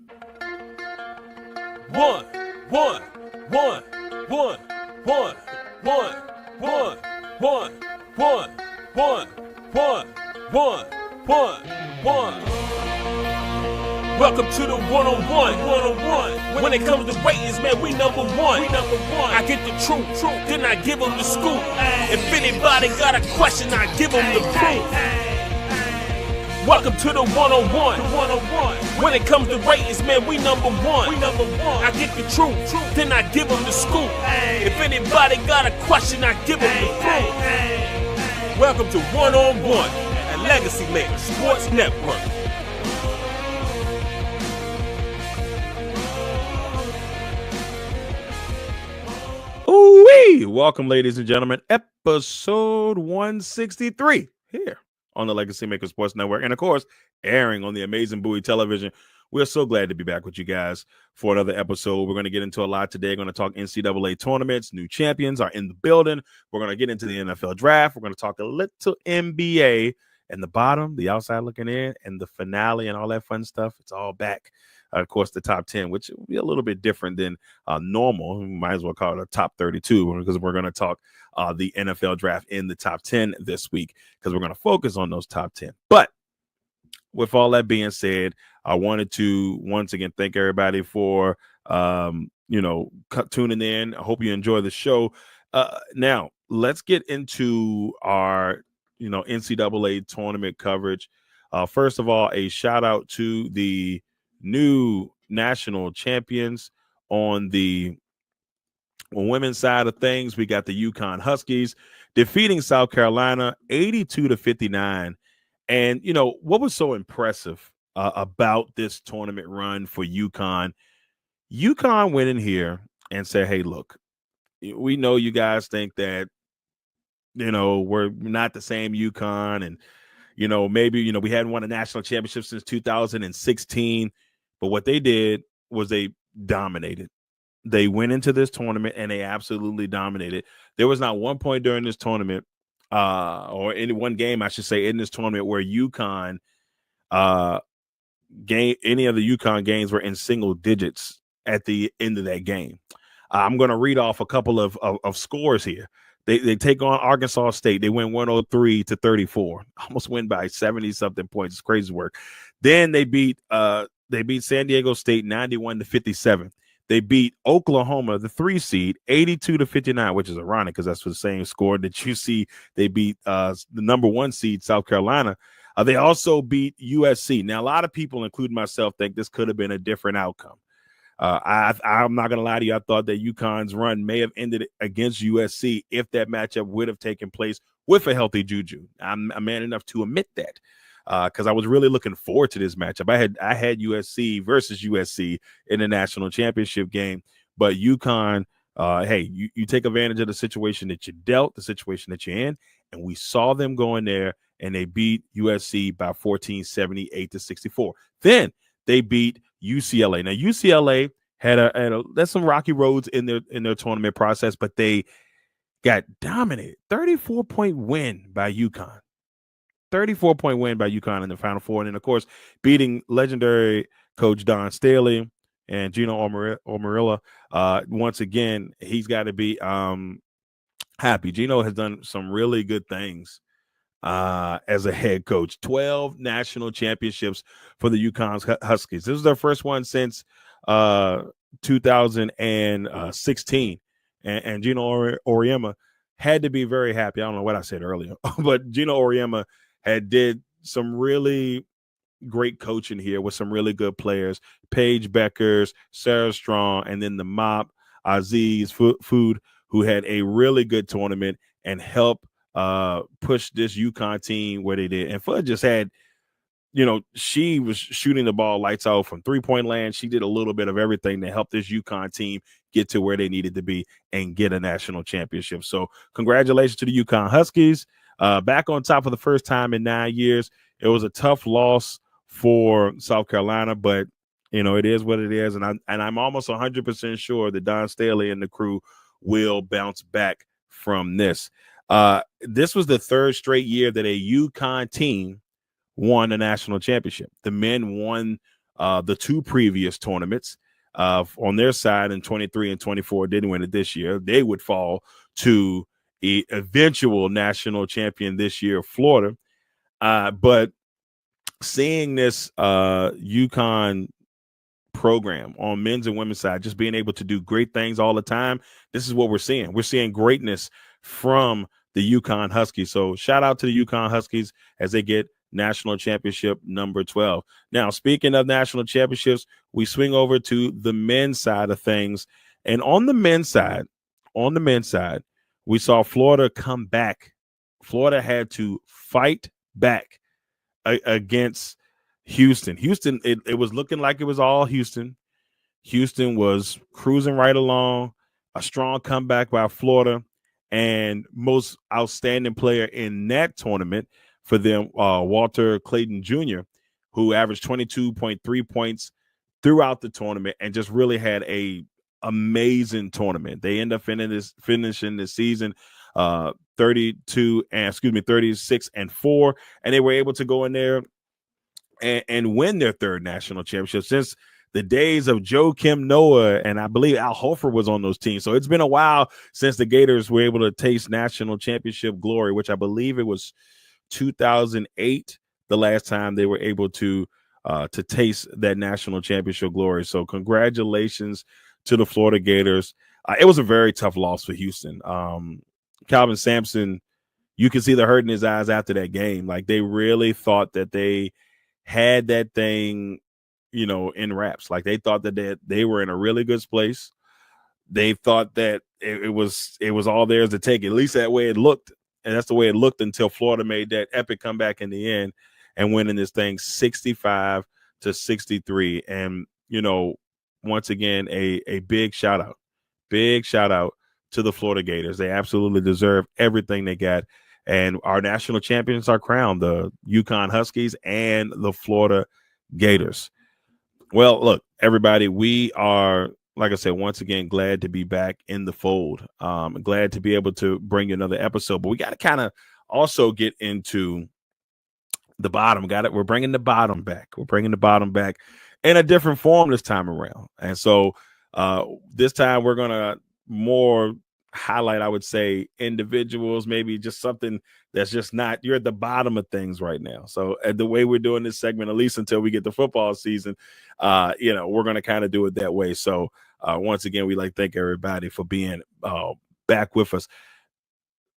One, one, one, one, one, one, one, one, one, one, one, one, one. Welcome to the one-on-one. When it comes to ratings, man, we number one. I get the truth, then I give them the scoop. If anybody got a question, I give them the proof. Welcome to the one-on-one. When it comes to ratings, man, we number one. I get the truth, then I give them the scoop. If anybody got a question, I give them the proof. Welcome to One-on-One at Legacy Maker Sports Network. Ooh-wee! Welcome, ladies and gentlemen, episode 163 here on the Legacy Maker Sports Network, and of course, airing on the amazing Bowie Television. We're so glad to be back with you guys for another episode. We're going to get into a lot today. We're going to talk NCAA tournaments. New champions are in the building. We're going to get into the NFL draft. We're going to talk a little NBA and the bottom, the outside looking in, and the finale and all that fun stuff. It's all back. Of course, the top 10, which will be a little bit different than normal. We might as well call it a top 32 because we're going to talk the NFL draft in the top 10 this week because we're going to focus on those top 10. But with all that being said, I wanted to once again thank everybody for, tuning in. I hope you enjoy the show. Now, let's get into our, NCAA tournament coverage. First of all, a shout out to the new national champions on the women's side of things. We got the UConn Huskies defeating South Carolina 82-59. And, what was so impressive about this tournament run for UConn? UConn went in here and said, hey, look, we know you guys think that, we're not the same UConn. And, maybe, we hadn't won a national championship since 2016. But what they did was they dominated. They went into this tournament and they absolutely dominated. There was not one point during this tournament or in one game, I should say, in this tournament where UConn any of the UConn games were in single digits at the end of that game. I'm going to read off a couple of scores here. They take on Arkansas State. They win 103-34. Almost win by 70-something points. It's crazy work. Then they beat San Diego State 91-57. They beat Oklahoma, the 3 seed, 82-59, which is ironic because that's the same score that you see. They beat the number 1 seed, South Carolina. They also beat USC. Now, a lot of people, including myself, think this could have been a different outcome. I'm not going to lie to you. I thought that UConn's run may have ended against USC if that matchup would have taken place with a healthy Juju. I'm a man enough to admit that because I was really looking forward to this matchup. I had USC versus USC in the national championship game, but UConn, you take advantage of the situation that you dealt, the situation that you're in, and we saw them go in there and they beat USC by 14, 78-64. Then they beat UCLA. Now UCLA had some rocky roads in their tournament process, but they got dominated. 34-point win by UConn. 34-point win by UConn in the Final Four, and then of course beating legendary coach Don Staley and Gino Omarilla. Once again, he's got to be happy. Gino has done some really good things as a head coach. 12 national championships for the UConn Huskies. This is their first one since 2016. And Gino Auriemma had to be very happy. I don't know what I said earlier, but Gino Auriemma had did some really great coaching here with some really good players. Paige Beckers, Sarah Strong, and then the mop, Aziz Food, who had a really good tournament and helped push this UConn team where they did. And Fudd just had, she was shooting the ball lights out from three-point land. She did a little bit of everything to help this UConn team get to where they needed to be and get a national championship. So congratulations to the UConn Huskies. Back on top for the first time in 9 years. It was a tough loss for South Carolina, but it is what it is. And I'm almost 100% sure that Don Staley and the crew will bounce back from this. This was the third straight year that a UConn team won a national championship. The men won the two previous tournaments on their side in 23 and 24 didn't win it this year. They would fall to a eventual national champion this year, Florida. But seeing this UConn program on men's and women's side, just being able to do great things all the time, this is what we're seeing. We're seeing greatness from the UConn Huskies. So shout out to the UConn Huskies as they get national championship number 12. Now, speaking of national championships, we swing over to the men's side of things. And on the men's side, we saw Florida come back. Florida had to fight back against Houston. It was looking like it was all Houston. Houston was cruising right along. A strong comeback by Florida, and most outstanding player in that tournament for them, Walter Clayton Jr., who averaged 22.3 points throughout the tournament and just really had a amazing tournament. They end up finishing the season 36-4, and they were able to go in there and win their third national championship since the days of Joakim Noah, and I believe Al Horford was on those teams. So it's been a while since the Gators were able to taste national championship glory, which I believe it was 2008, the last time they were able to taste that national championship glory. So congratulations to the Florida Gators. It was a very tough loss for Houston. Calvin Sampson, you can see the hurt in his eyes after that game. Like, they really thought that they had that thing, in wraps. Like, they thought that they were in a really good place. They thought that it was all theirs to take. At least that way it looked. And that's the way it looked until Florida made that epic comeback in the end and winning this thing 65-63. And, once again, a big shout out to the Florida Gators. They absolutely deserve everything they got. And our national champions are crowned, the UConn Huskies and the Florida Gators. Well, look, everybody, we are, like I said, once again, glad to be back in the fold. Glad to be able to bring you another episode. But we got to kind of also get into the bottom. We're bringing the bottom back. We're bringing the bottom back in a different form this time around. And so this time we're going to more highlight, I would say, individuals, maybe just something that's just not, you're at the bottom of things right now. So the way we're doing this segment, at least until we get the football season, we're going to kind of do it that way. So once again, we like to thank everybody for being back with us.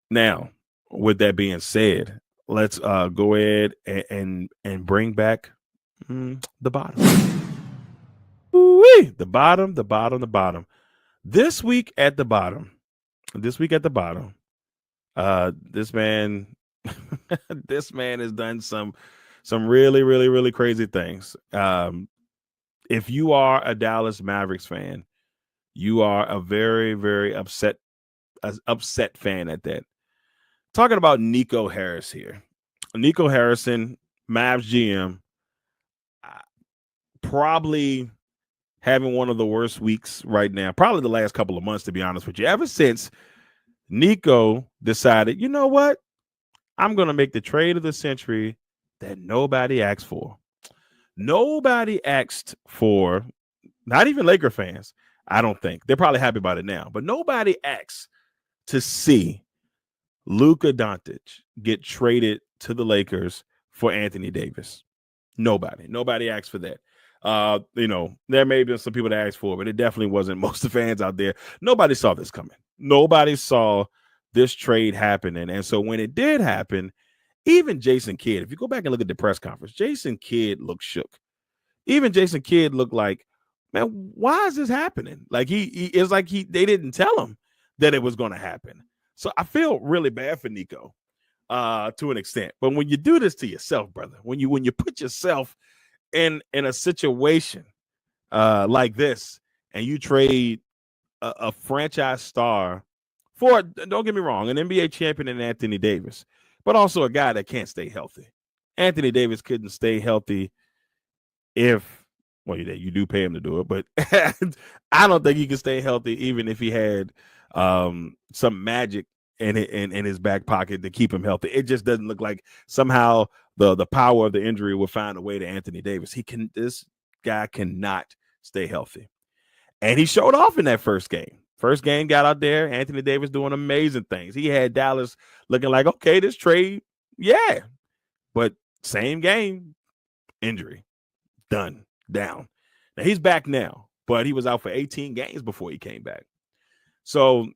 Now, with that being said, let's go ahead and bring back the bottom. Ooh-wee. The bottom. This week at the bottom, this man has done some really, really, really crazy things. If you are a Dallas Mavericks fan, you are a very, very upset fan at that. Talking about Nico Harris here. Nico Harrison, Mavs GM, probably having one of the worst weeks right now, probably the last couple of months, to be honest with you, ever since Nico decided, you know what? I'm going to make the trade of the century that nobody asked for. Nobody asked for, not even Laker fans, I don't think. They're probably happy about it now. But nobody asked to see Luka Doncic get traded to the Lakers for Anthony Davis. Nobody asked for that. There may have been some people that asked for it, but it definitely wasn't most of the fans out there. Nobody saw this coming. Nobody saw this trade happening. And so when it did happen, even Jason Kidd, if you go back and look at the press conference, Jason Kidd looked shook. Even Jason Kidd looked like, man, why is this happening? Like it's like they didn't tell him that it was going to happen. So I feel really bad for Nico to an extent. But when you do this to yourself, brother, when you put yourself in a situation like this and you trade a franchise star for, don't get me wrong, an NBA champion in Anthony Davis, but also a guy that can't stay healthy. Anthony Davis couldn't stay healthy if, well, you do pay him to do it, but I don't think he can stay healthy even if he had some magic in his back pocket to keep him healthy. It just doesn't look like somehow the power of the injury will find a way to Anthony Davis. This guy cannot stay healthy. And he showed off in that first game. First game, got out there. Anthony Davis doing amazing things. He had Dallas looking like, okay, this trade, yeah. But same game, injury, done, down. Now, he's back now, but he was out for 18 games before he came back. So,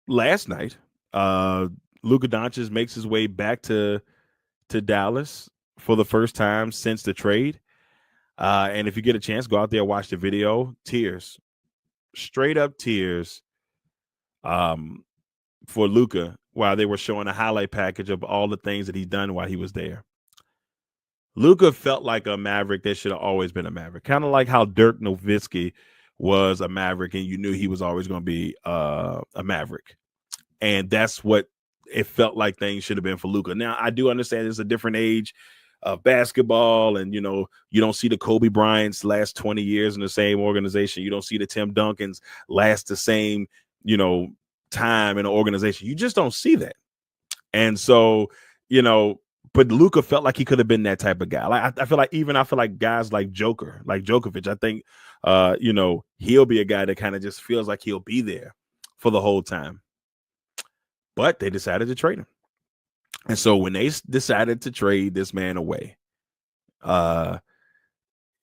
last night, Luka Doncic makes his way back to Dallas for the first time since the trade. And if you get a chance, go out there, watch the video. Tears, straight up tears for Luka while they were showing a highlight package of all the things that he's done while he was there. Luka felt like a Maverick that should have always been a Maverick, kind of like how Dirk Nowitzki was a Maverick and you knew he was always going to be a Maverick. And that's what it felt like things should have been for Luka. Now, I do understand it's a different age of basketball, and you don't see the Kobe Bryant's last 20 years in the same organization. You don't see the Tim Duncans last the same time in an organization. You just don't see that. And so but Luka felt like he could have been that type of guy. I feel like guys like Djokovic, I think he'll be a guy that kind of just feels like he'll be there for the whole time. But they decided to trade him. And so when they decided to trade this man away,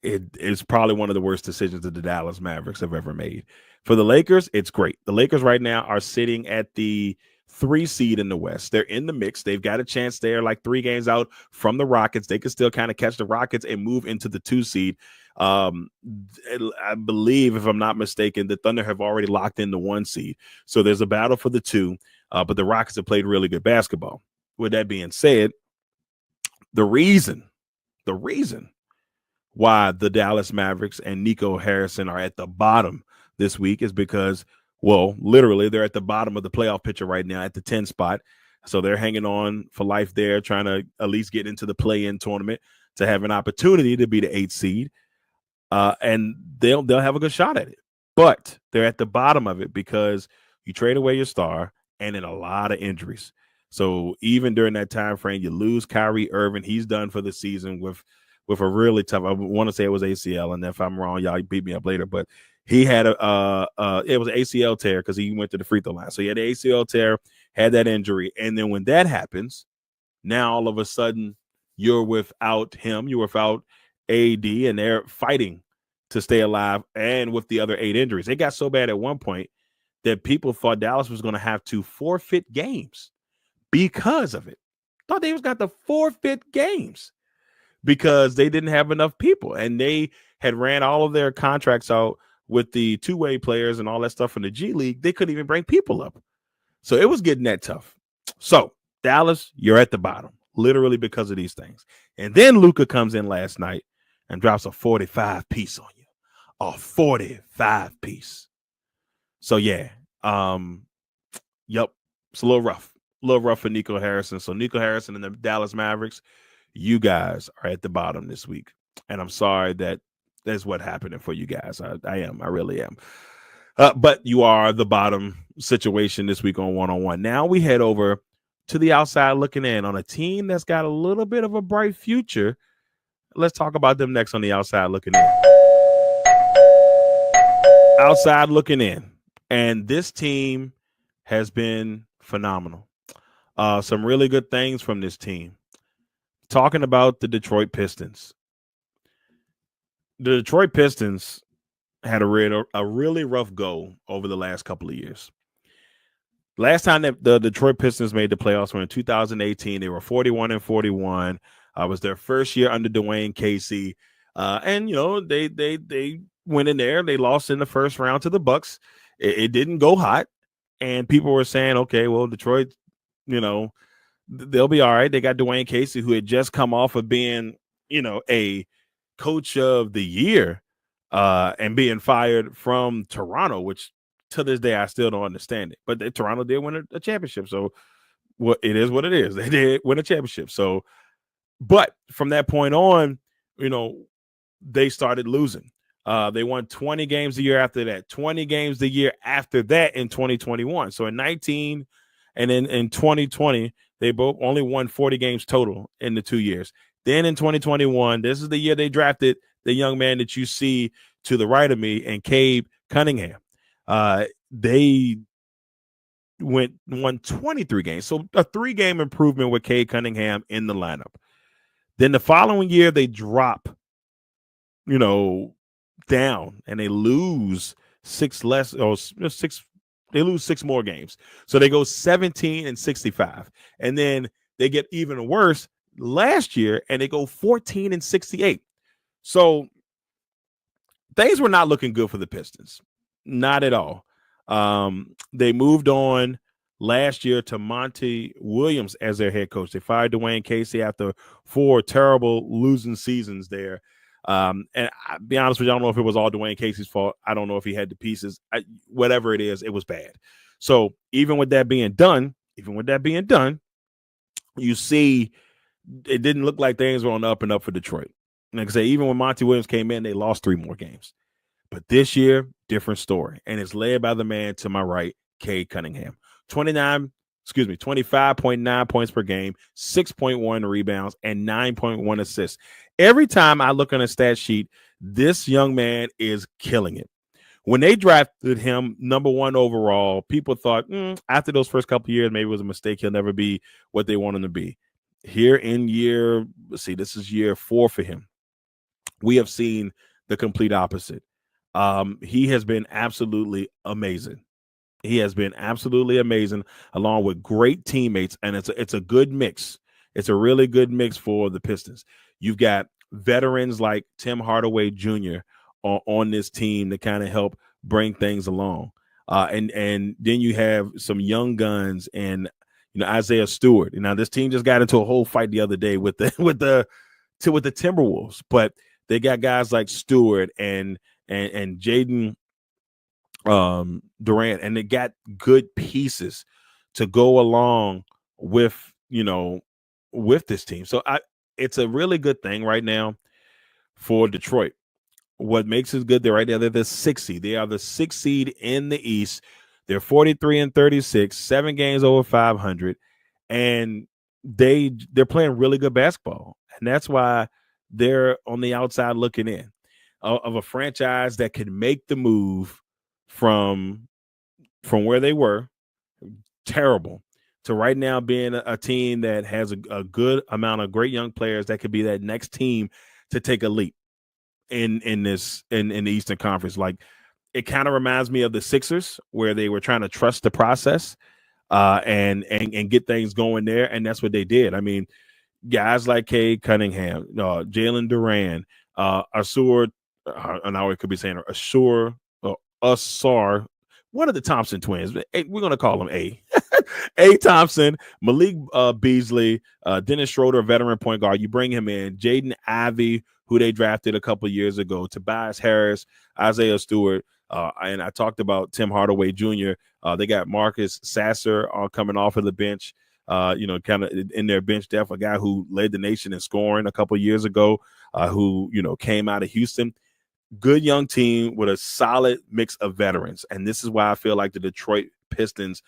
it's probably one of the worst decisions that the Dallas Mavericks have ever made. For the Lakers, it's great. The Lakers right now are sitting at the 3 seed in the West. They're in the mix. They've got a chance. They're like 3 games out from the Rockets. They can still kind of catch the Rockets and move into the 2 seed. I believe, if I'm not mistaken, the Thunder have already locked in the 1 seed. So there's a battle for the 2, but the Rockets have played really good basketball. With that being said, the reason why the Dallas Mavericks and Nico Harrison are at the bottom this week is because, well, literally they're at the bottom of the playoff picture right now at the 10 spot. So they're hanging on for life there, trying to at least get into the play-in tournament to have an opportunity to be the 8th seed. And they'll have a good shot at it. But they're at the bottom of it because you trade away your star and then a lot of injuries. So even during that time frame, you lose Kyrie Irving. He's done for the season with a really tough, I want to say it was ACL, and if I'm wrong, y'all beat me up later, but he had it was an ACL tear because he went to the free throw line. So he had an ACL tear, had that injury. And then when that happens, now all of a sudden you're without him, you're without AD, and they're fighting to stay alive. And with the other 8 injuries, it got so bad at one point that people thought Dallas was going to have to forfeit games because of it. Thought they was got to forfeit games because they didn't have enough people, and they had ran all of their contracts out with the 2-way players and all that stuff in the G League. They couldn't even bring people up. So it was getting that tough. So Dallas, you're at the bottom, literally because of these things. And then Luka comes in last night and drops a 45 piece on you, a 45 piece. So yeah, yep, it's a little rough for Nico Harrison. So Nico Harrison and the Dallas Mavericks, you guys are at the bottom this week. And I'm sorry that that's what happened for you guys. I really am. But you are the bottom situation this week on one-on-one. Now we head over to the outside looking in on a team that's got a little bit of a bright future. Let's talk about them next on the outside looking in. Outside looking in. And this team has been phenomenal. Some really good things from this team. Talking about the Detroit Pistons. The Detroit Pistons had a really rough go over the last couple of years. Last time that the Detroit Pistons made the playoffs were in 2018. They were 41-41. It was their first year under Dwayne Casey. And, they went in there. They lost in the first round to the Bucks. It didn't go hot. And people were saying, okay, well, Detroit, they'll be all right. They got Dwayne Casey, who had just come off of being, a coach of the year and being fired from Toronto, which to this day I still don't understand it. But Toronto did win a championship. So it is what it is. They did win a championship. So, but from that point on, they started losing. They won 20 games the year after that, 20 games the year after that in 2021. So in 19 and then in 2020, they both only won 40 games total in the 2 years. Then in 2021, this is the year they drafted the young man that you see to the right of me, and Cade Cunningham. They won 23 games. So a 3-game improvement with Cade Cunningham in the lineup. Then the following year, they drop, down, and they lose 6 more games. So they go 17-65. And then they get even worse last year, and they go 14-68. So things were not looking good for the Pistons. Not at all. They moved on last year to Monty Williams as their head coach. They fired Dwayne Casey after 4 terrible losing seasons there. And I'll be honest with you, I don't know if it was all Dwayne Casey's fault. I don't know if he had the pieces. Whatever it is, it was bad. So even with that being done, you see it didn't look like things were on the up and up for Detroit. Like I say, even when Monty Williams came in, they lost 3 more games. But this year, different story. And it's led by the man to my right, Cade Cunningham. 25.9 points per game, 6.1 rebounds, and 9.1 assists. Every time I look on a stat sheet, this young man is killing it. When they drafted him number 1 overall, people thought, after those first couple of years, maybe it was a mistake. He'll never be what they want him to be. Here in this is year 4 for him. We have seen the complete opposite. He has been absolutely amazing. Along with great teammates, and it's a good mix. It's a really good mix for the Pistons. You've got veterans like Tim Hardaway Jr. on this team to kind of help bring things along, and then you have some young guns and Isaiah Stewart. Now this team just got into a whole fight the other day with the Timberwolves, but they got guys like Stewart and Jaden Durant, and they got good pieces to go along with this team. So it's a really good thing right now for Detroit. What makes it good, they're the 6th seed. They are the 6th seed in the East. They're 43-36, 7 games over 500, and they're playing really good basketball, and that's why they're on the outside looking in of a franchise that can make the move from where they were terrible to right now being a team that has a good amount of great young players that could be that next team to take a leap in the Eastern Conference. Like, it kind of reminds me of the Sixers, where they were trying to trust the process and get things going there, and that's what they did. I mean, guys like Cade Cunningham, Jalen Duran, Asur, now we could be saying Asar, one of the Thompson twins. We're going to call him A. A. Thompson, Malik Beasley, Dennis Schroeder, veteran point guard. You bring him in. Jaden Ivey, who they drafted a couple years ago. Tobias Harris, Isaiah Stewart. And I talked about Tim Hardaway Jr. They got Marcus Sasser coming off of the bench, kind of in their bench depth, a guy who led the nation in scoring a couple years ago, who, came out of Houston. Good young team with a solid mix of veterans. And this is why I feel like the Detroit Pistons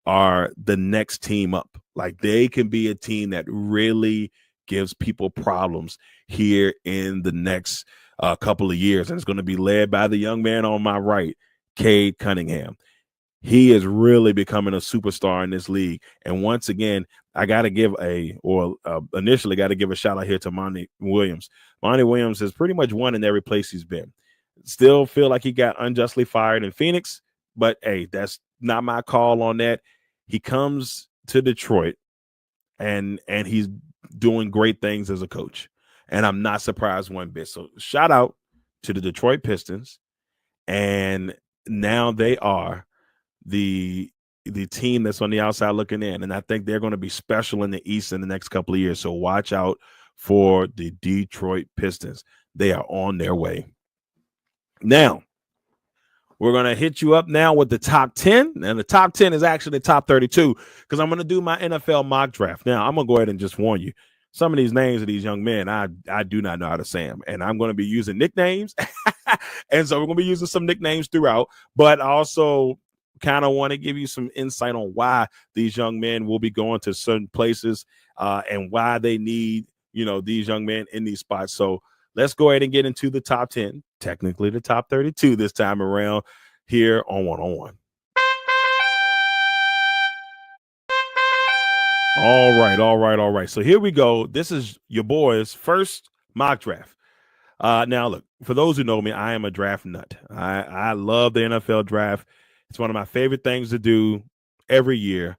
are the next team up. Like, they can be a team that really gives people problems here in the next couple of years. And it's going to be led by the young man on my right, Cade Cunningham. He is really becoming a superstar in this league. And once again, I got to give initially got to give a shout out here to Monty Williams. Monty Williams has pretty much won in every place he's been. Still feel like he got unjustly fired in Phoenix, but hey, that's not my call on that. He comes to Detroit and he's doing great things as a coach. And I'm not surprised one bit. So shout out to the Detroit Pistons. And now they are the team that's on the outside looking in. And I think they're going to be special in the East in the next couple of years. So watch out for the Detroit Pistons. They are on their way. Now, we're going to hit you up now with the top 10. And the top 10 is actually the top 32, because I'm going to do my NFL mock draft. Now, I'm going to go ahead and just warn you. Some of these names of these young men, I do not know how to say them. And I'm going to be using nicknames. And so we're going to be using some nicknames throughout. But also kind of want to give you some insight on why these young men will be going to certain places and why they need these young men in these spots. So let's go ahead and get into the top 10, technically the top 32 this time around here on One-on-One. All right. So here we go. This is your boy's first mock draft. Now, look, for those who know me, I am a draft nut. I love the NFL draft. It's one of my favorite things to do every year.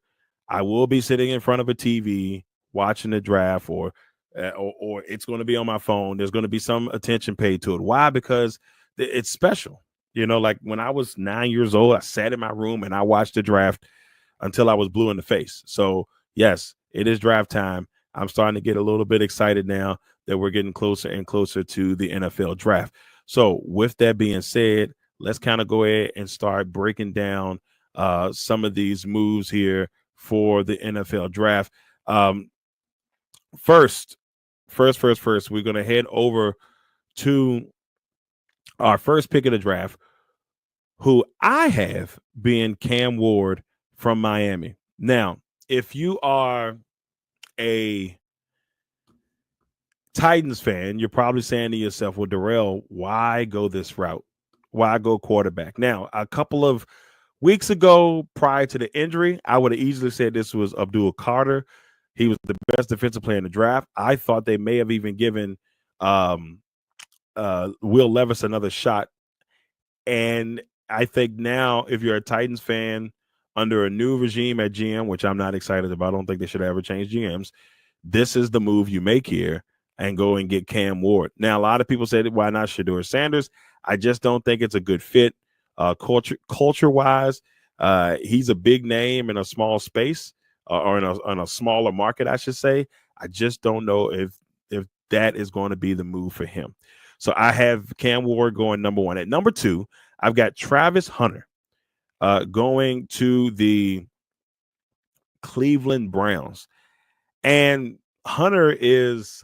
I will be sitting in front of a TV watching the draft, or it's going to be on my phone. There's going to be some attention paid to it. Why? Because it's special. Like when I was 9 years old, I sat in my room and I watched the draft until I was blue in the face. So, yes, it is draft time. I'm starting to get a little bit excited now that we're getting closer and closer to the NFL draft. So with that being said, let's kind of go ahead and start breaking down some of these moves here for the NFL draft. First, we're going to head over to our first pick of the draft, who I have being Cam Ward from Miami. Now, if you are a Titans fan, you're probably saying to yourself, well, Darrell, why go this route? Why go quarterback? Now, a couple of weeks ago, prior to the injury, I would have easily said this was Abdul Carter. He was the best defensive player in the draft. I thought they may have even given Will Levis another shot. And I think now, if you're a Titans fan under a new regime at GM, which I'm not excited about, I don't think they should ever change GMs, this is the move you make here and go and get Cam Ward. Now, a lot of people said, why not Shedeur Sanders? I just don't think it's a good fit culture-wise. He's a big name in a small space or in a smaller market, I should say. I just don't know if that is going to be the move for him. So I have Cam Ward going number one. At number two, I've got Travis Hunter going to the Cleveland Browns. And Hunter is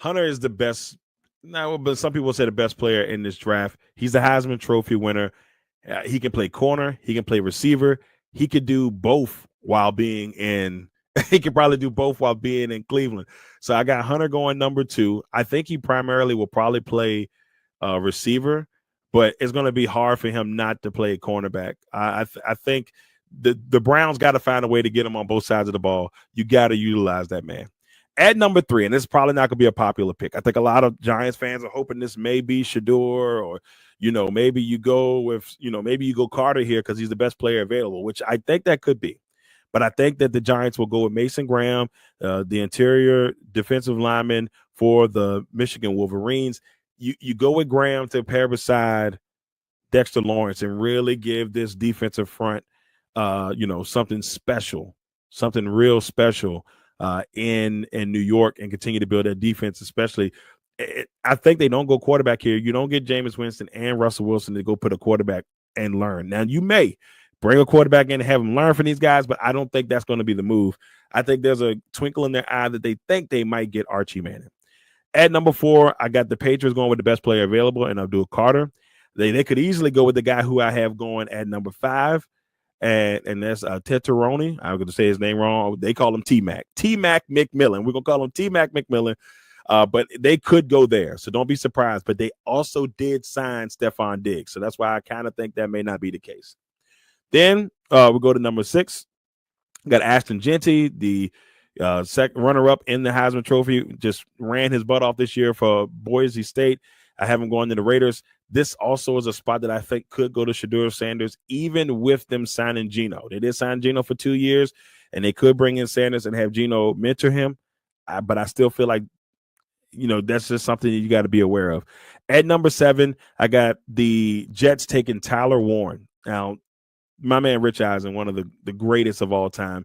the best. Now, but some people say the best player in this draft. He's the Heisman Trophy winner. He can play corner. He can play receiver. He could do both while being in. He could probably do both while being in Cleveland. So I got Hunter going number two. I think he primarily will probably play receiver, but it's going to be hard for him not to play cornerback. I think the Browns got to find a way to get him on both sides of the ball. You got to utilize that man. At number three, and this is probably not going to be a popular pick. I think a lot of Giants fans are hoping this may be Shedeur, or maybe you go with maybe you go Carter here because he's the best player available, which I think that could be. But I think that the Giants will go with Mason Graham, the interior defensive lineman for the Michigan Wolverines. You go with Graham to pair beside Dexter Lawrence and really give this defensive front, something special, something real special in New York, and continue to build that defense, especially. I think they don't go quarterback here. You don't get Jameis Winston and Russell Wilson to go put a quarterback and learn. Now, you may bring a quarterback in and have them learn from these guys, but I don't think that's going to be the move. I think there's a twinkle in their eye that they think they might get Archie Manning. At number four, I got the Patriots going with the best player available, and Abdul Carter. They could easily go with the guy who I have going at number five, and that's Teteroni. I'm going to say his name wrong. They call him T-Mac. T-Mac McMillan. We're going to call him T-Mac McMillan, but they could go there, so don't be surprised. But they also did sign Stephon Diggs, so that's why I kind of think that may not be the case. Then we'll go to number six. We got Ashton Genty, the second runner-up in the Heisman Trophy, just ran his butt off this year for Boise State. I have him going to the Raiders. This also is a spot that I think could go to Shedeur Sanders, even with them signing Geno. They did sign Geno for 2 years, and they could bring in Sanders and have Geno mentor him. But I still feel like, that's just something that you got to be aware of. At number seven, I got the Jets taking Tyler Warren. Now, my man Rich Eisen, one of the greatest of all time,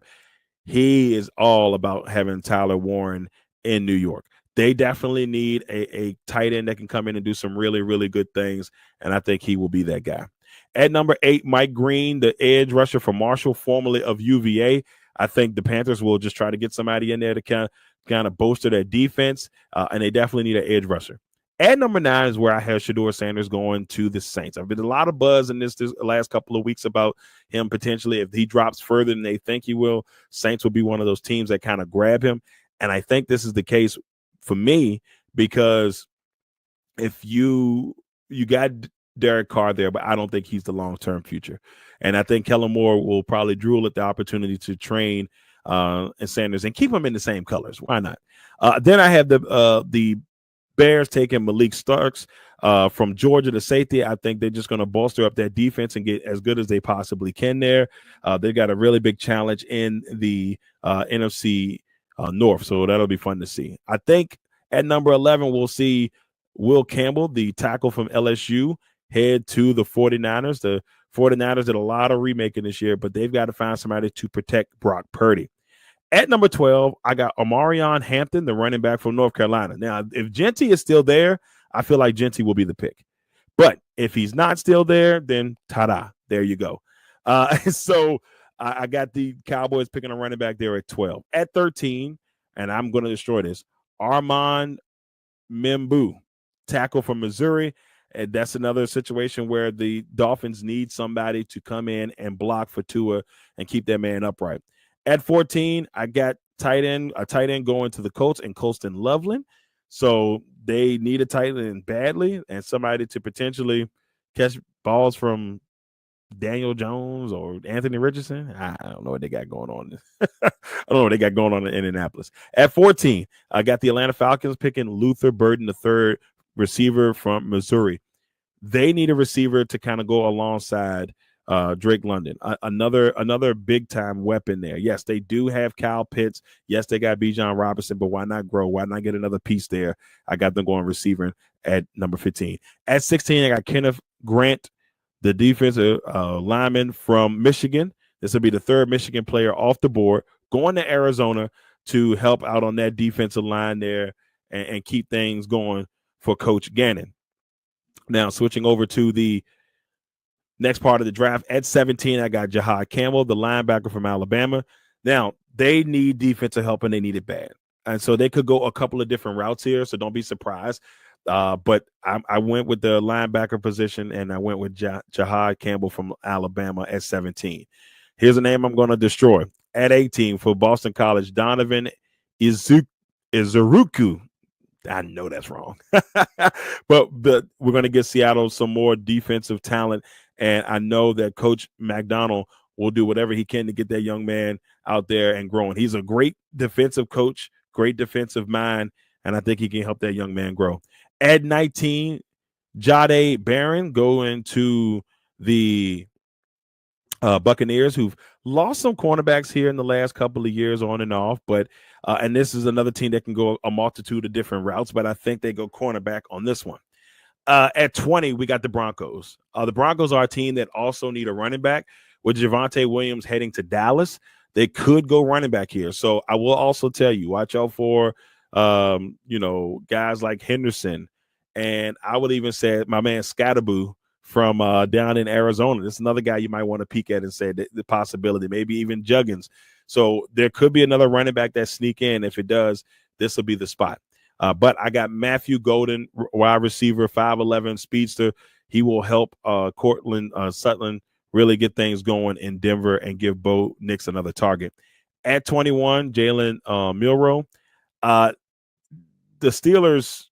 he is all about having Tyler Warren in New York. They definitely need a tight end that can come in and do some really, really good things, and I think he will be that guy. At number eight, Mike Green, the edge rusher for Marshall, formerly of UVA. I think the Panthers will just try to get somebody in there to kind of bolster their defense, and they definitely need an edge rusher. At number nine is where I have Shedeur Sanders going to the Saints. I've been a lot of buzz in this last couple of weeks about him potentially. If he drops further than they think he will, Saints will be one of those teams that kind of grab him. And I think this is the case for me because if you got Derek Carr there, but I don't think he's the long-term future. And I think Kellen Moore will probably drool at the opportunity to train and Sanders and keep them in the same colors. Why not? Then I have the Bears taking Malik Starks from Georgia to safety. I think they're just going to bolster up that defense and get as good as they possibly can there. They've got a really big challenge in the NFC North, so that'll be fun to see. I think at number 11, we'll see Will Campbell, the tackle from LSU, head to the 49ers. The 49ers did a lot of remaking this year, but they've got to find somebody to protect Brock Purdy. At number 12, I got Omarion Hampton, the running back from North Carolina. Now, if Genty is still there, I feel like Genty will be the pick. But if he's not still there, then ta-da, there you go. So I got the Cowboys picking a running back there at 12. At 13, and I'm going to destroy this, Armand Membu, tackle from Missouri. And that's another situation where the Dolphins need somebody to come in and block for Tua and keep that man upright. At 14, I got a tight end going to the Colts and Colston Loveland. So they need a tight end badly and somebody to potentially catch balls from Daniel Jones or Anthony Richardson. I don't know what they got going on. I don't know what they got going on in Indianapolis. At 14, I got the Atlanta Falcons picking Luther Burden, the third receiver from Missouri. They need a receiver to kind of go alongside Drake London, another big time weapon there. Yes, they do have Kyle Pitts. Yes, they got Bijan Robinson, but why not grow? Why not get another piece there? I got them going receiver at number 15. At 16, I got Kenneth Grant, the defensive lineman from Michigan. This will be the third Michigan player off the board, going to Arizona to help out on that defensive line there and keep things going for Coach Gannon. Now, switching over to the next part of the draft, at 17, I got Jahad Campbell, the linebacker from Alabama. Now, they need defensive help, and they need it bad. And so they could go a couple of different routes here, so don't be surprised. But I went with the linebacker position, and I went with Jahad Campbell from Alabama at 17. Here's a name I'm going to destroy. At 18, for Boston College, Donovan Izuruku. I know that's wrong. but we're going to get Seattle some more defensive talent, and I know that Coach McDonald will do whatever he can to get that young man out there and growing. He's a great defensive coach, great defensive mind, and I think he can help that young man grow. At 19, Jahdae Barron going to the Buccaneers, who've lost some cornerbacks here in the last couple of years on and off, but and this is another team that can go a multitude of different routes, but I think they go cornerback on this one. At 20, we got the Broncos. The Broncos are a team that also need a running back. With Javonte Williams heading to Dallas, they could go running back here. So I will also tell you, watch out for guys like Henderson, and I would even say my man Scatterboo from down in Arizona. This is another guy you might want to peek at and say the possibility, maybe even Juggins. So there could be another running back that sneak in. If it does, this will be the spot. But I got Matthew Golden, wide receiver, 5'11", speedster. He will help Cortland Sutton really get things going in Denver and give Bo Nix another target. At 21, Jalen Milroe. The Steelers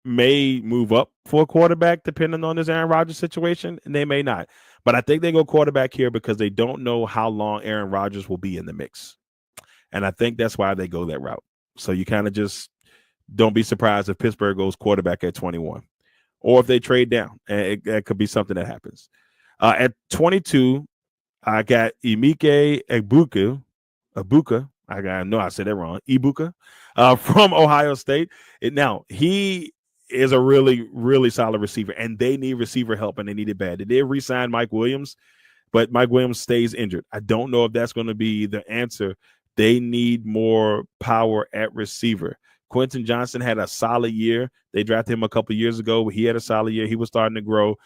may move up for a quarterback depending on this Aaron Rodgers situation, and they may not. But I think they go quarterback here because they don't know how long Aaron Rodgers will be in the mix. And I think that's why they go that route. So you kind of just don't be surprised if Pittsburgh goes quarterback at 21. Or if they trade down. And that could be something that happens. At 22, I got Emeka Egbuka. I know I said that wrong. Ibuka from Ohio State. Now, he is a really, really solid receiver, and they need receiver help, and they need it bad. They did re-sign Mike Williams, but Mike Williams stays injured. I don't know if that's going to be the answer. They need more power at receiver. Quentin Johnson had a solid year. They drafted him a couple years ago. He had a solid year. He was starting to grow.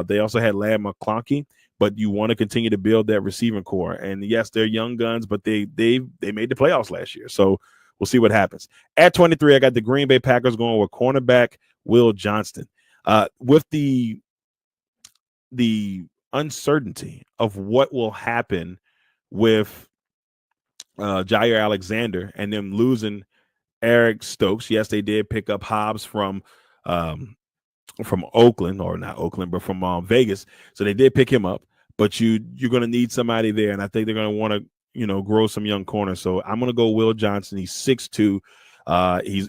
They also had Ladd McConkey, but you want to continue to build that receiving core. And yes, they're young guns, but they made the playoffs last year. So we'll see what happens. At 23, I got the Green Bay Packers going with cornerback Will Johnston. With the uncertainty of what will happen with Jair Alexander and them losing Eric Stokes. Yes, they did pick up Hobbs from Oakland, or not Oakland, but from Vegas. So they did pick him up. But you're going to need somebody there, and I think they're going to want to grow some young corners. So I'm going to go Will Johnson. He's 6'2".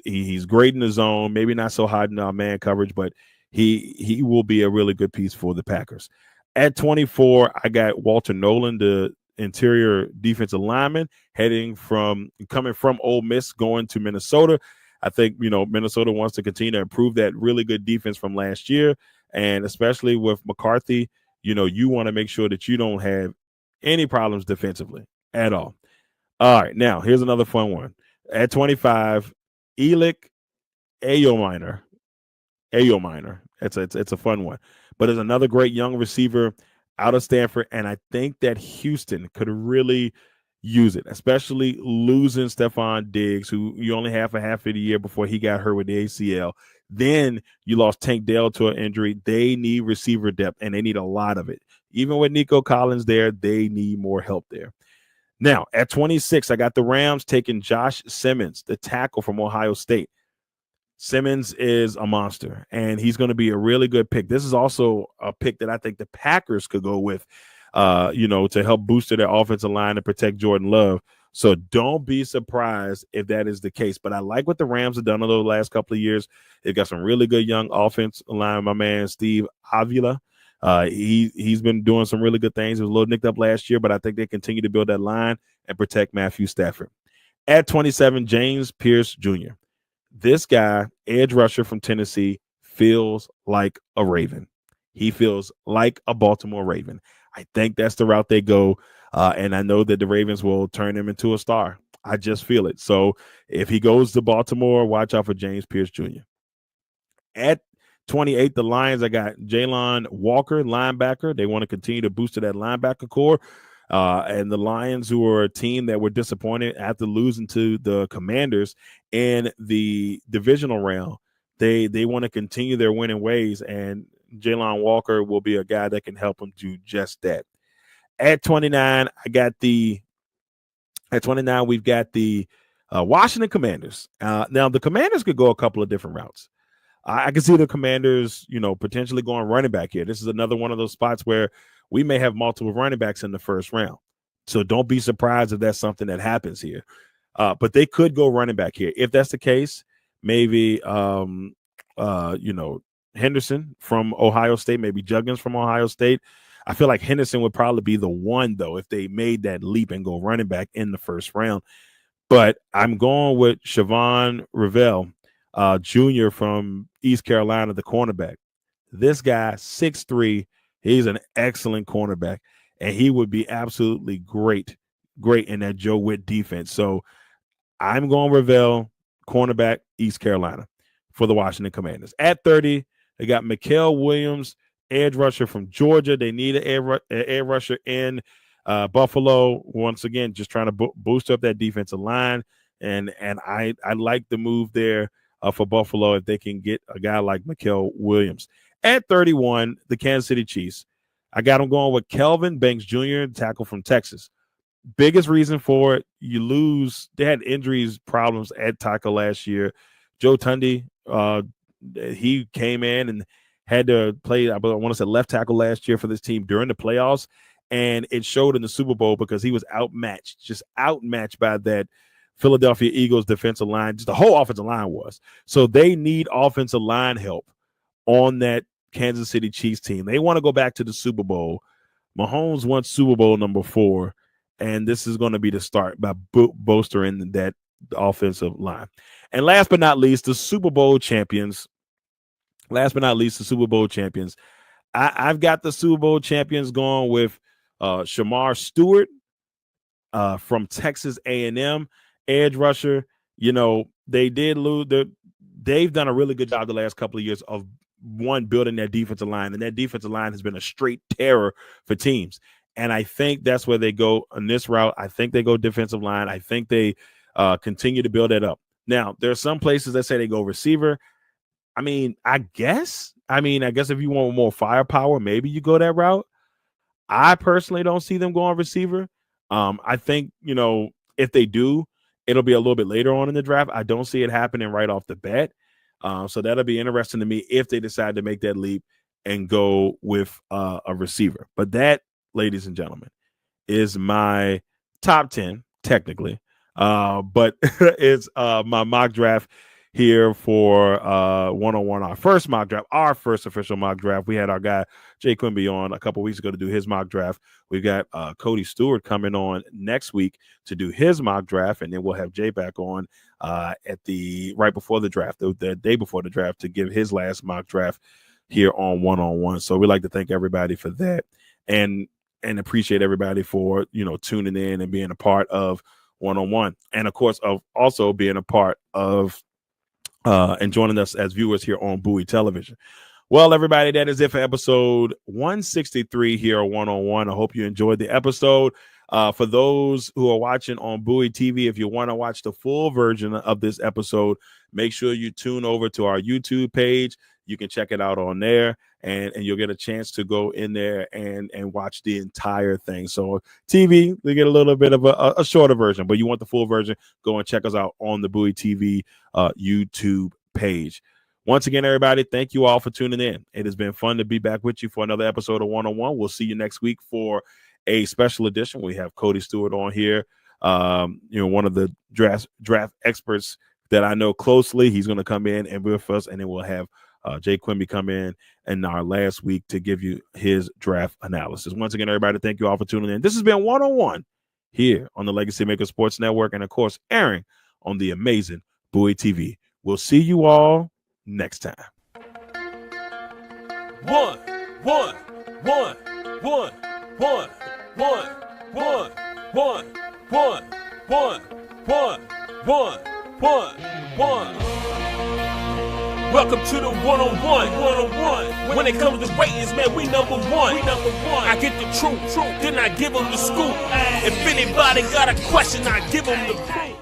He's great in the zone, maybe not so hot in man coverage, but he will be a really good piece for the Packers. At 24, I got Walter Nolan, the interior defensive lineman, coming from Ole Miss, going to Minnesota. I think, Minnesota wants to continue to improve that really good defense from last year. And especially with McCarthy, you want to make sure that you don't have any problems defensively at all. All right, now here's another fun one. At 25, Elick Ayo Minor. It's a fun one. But there's another great young receiver out of Stanford, and I think that Houston could really use it, especially losing Stephon Diggs, who you only have a half of the year before he got hurt with the ACL. Then you lost Tank Dell to an injury. They need receiver depth, and they need a lot of it. Even with Nico Collins there, they need more help there. Now, at 26, I got the Rams taking Josh Simmons, the tackle from Ohio State. Simmons is a monster, and he's going to be a really good pick. This is also a pick that I think the Packers could go with, to help boost their offensive line and protect Jordan Love. So don't be surprised if that is the case. But I like what the Rams have done over the last couple of years. They've got some really good young offensive line. My man, Steve Avila, he's been doing some really good things. He was a little nicked up last year, but I think they continue to build that line and protect Matthew Stafford. At 27, James Pierce Jr. This guy, edge rusher from Tennessee, feels like a Raven. He feels like a Baltimore Raven. I think that's the route they go, and I know that the Ravens will turn him into a star. I just feel it. So if he goes to Baltimore, watch out for James Pierce Jr. At 28, the Lions, I got Jalen Walker, linebacker. They want to continue to boost that linebacker core. And the Lions, who are a team that were disappointed after losing to the Commanders in the divisional round, they want to continue their winning ways, and Jalen Walker will be a guy that can help them do just that. At 29, we've got the Washington Commanders. Now, the Commanders could go a couple of different routes. I can see the Commanders, potentially going running back here. This is another one of those spots where we may have multiple running backs in the first round. So don't be surprised if that's something that happens here. But they could go running back here. If that's the case, maybe, Henderson from Ohio State, maybe Juggins from Ohio State. I feel like Henderson would probably be the one, though, if they made that leap and go running back in the first round. But I'm going with Siobhan Revell, Jr. from East Carolina, the cornerback. This guy, 6'3", he's an excellent cornerback, and he would be absolutely great in that Joe Witt defense. So I'm going Revell, cornerback, East Carolina, for the Washington Commanders. At 30, they got Mikael Williams, edge rusher from Georgia. They need an edge rusher in Buffalo. Once again, just trying to boost up that defensive line, and I like the move there for Buffalo if they can get a guy like Mikael Williams. At 31, the Kansas City Chiefs. I got them going with Kelvin Banks Jr., tackle from Texas. Biggest reason for it, you lose. They had injuries, problems at tackle last year. Joe Tunde, he came in and had to play, I want to say, left tackle last year for this team during the playoffs, and it showed in the Super Bowl because he was outmatched by that Philadelphia Eagles defensive line. Just the whole offensive line was. So they need offensive line help on that Kansas City Chiefs team. They want to go back to the Super Bowl. Mahomes won Super Bowl number 4, and this is going to be the start by bolstering that offensive line. And last but not least, the Super Bowl champions. I've got the Super Bowl champions going with Shamar Stewart from Texas A&M, edge rusher. They did lose. They've done a really good job the last couple of years of building their defensive line, and that defensive line has been a straight terror for teams. And I think that's where they go on this route. I think they go defensive line. I think they continue to build that up. Now, there are some places that say they go receiver. I guess if you want more firepower, maybe you go that route. I personally don't see them going receiver. I think, if they do, it'll be a little bit later on in the draft. I don't see it happening right off the bat. So that'll be interesting to me if they decide to make that leap and go with a receiver. But that, ladies and gentlemen, is my top 10, technically. But it's my mock draft here for 101, our first mock draft, our first official mock draft. We had our guy Jay Quimby on a couple weeks ago to do his mock draft. We've got Cody Stewart coming on next week to do his mock draft, and then we'll have Jay back on at the right before the draft, the day before the draft, to give his last mock draft here on 101. So we'd like to thank everybody for that, and appreciate everybody for tuning in and being a part of 101, and of course of also being a part of and joining us as viewers here on Bowie Television. Well, everybody, that is it for episode 163 here on 101. I hope you enjoyed the episode. For those who are watching on Bowie TV, if you want to watch the full version of this episode, make sure you tune over to our YouTube page. You can check it out on there, and you'll get a chance to go in there and watch the entire thing. So TV, we get a little bit of a shorter version, but you want the full version, go and check us out on the Bowie TV YouTube page. Once again, everybody, thank you all for tuning in. It has been fun to be back with you for another episode of 101. We'll see you next week for a special edition. We have Cody Stewart on here, one of the draft experts that I know closely. He's going to come in and be with us, and then we'll have Jay Quimby come in our last week to give you his draft analysis. Once again, everybody, thank you all for tuning in. This has been 101 here on the Legacy Maker Sports Network, and of course, airing on the amazing Bowie TV. We'll see you all next time. One. Welcome to the 101. When it comes to ratings, man, we number one. I get the truth, then I give them the scoop. If anybody got a question, I give them the proof.